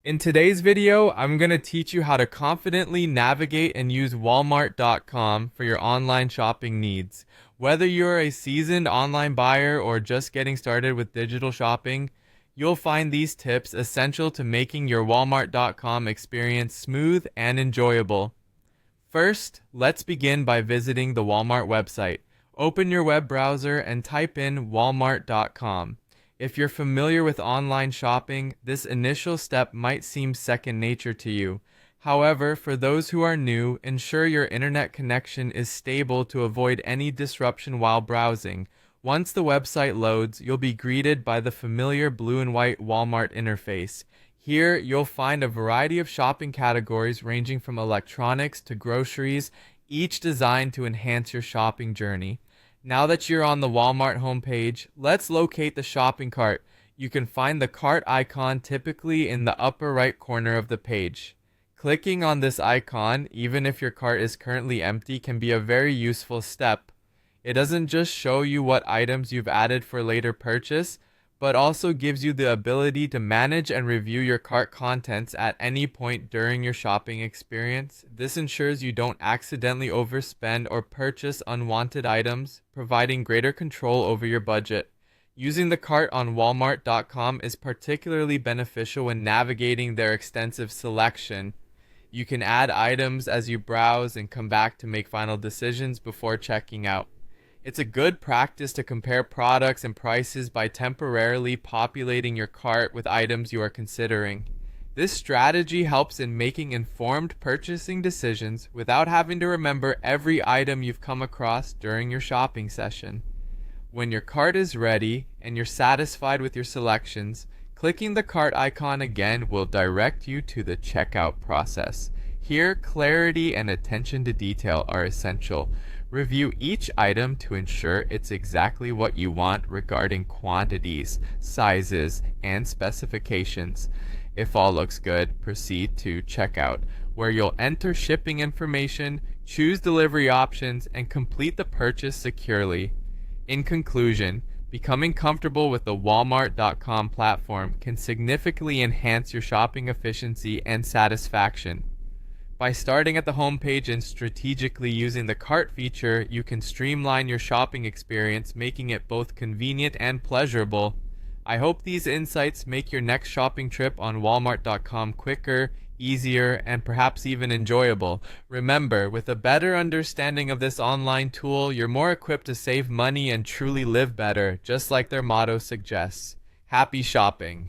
In today's video, I'm going to teach you how to confidently navigate and use Walmart.com for your online shopping needs. Whether you're a seasoned online buyer or just getting started with digital shopping, you'll find these tips essential to making your Walmart.com experience smooth and enjoyable. First, let's begin by visiting the Walmart website. Open your web browser and type in walmart.com. If you're familiar with online shopping, this initial step might seem second nature to you. However, for those who are new, ensure your internet connection is stable to avoid any disruption while browsing. Once the website loads, you'll be greeted by the familiar blue and white Walmart interface. Here, you'll find a variety of shopping categories ranging from electronics to groceries, each designed to enhance your shopping journey. Now that you're on the Walmart homepage, let's locate the shopping cart. You can find the cart icon typically in the upper right corner of the page. Clicking on this icon, even if your cart is currently empty, can be a very useful step. It doesn't just show you what items you've added for later purchase, but also gives you the ability to manage and review your cart contents at any point during your shopping experience. This ensures you don't accidentally overspend or purchase unwanted items, providing greater control over your budget. Using the cart on Walmart.com is particularly beneficial when navigating their extensive selection. You can add items as you browse and come back to make final decisions before checking out. It's a good practice to compare products and prices by temporarily populating your cart with items you are considering. This strategy helps in making informed purchasing decisions without having to remember every item you've come across during your shopping session. When your cart is ready and you're satisfied with your selections, clicking the cart icon again will direct you to the checkout process. Here, clarity and attention to detail are essential. Review each item to ensure it's exactly what you want regarding quantities, sizes, and specifications. If all looks good, proceed to checkout, where you'll enter shipping information, choose delivery options, and complete the purchase securely. In conclusion, becoming comfortable with the Walmart.com platform can significantly enhance your shopping efficiency and satisfaction. By starting at the homepage and strategically using the cart feature, you can streamline your shopping experience, making it both convenient and pleasurable. I hope these insights make your next shopping trip on Walmart.com quicker, easier, and perhaps even enjoyable. Remember, with a better understanding of this online tool, you're more equipped to save money and truly live better, just like their motto suggests. Happy shopping!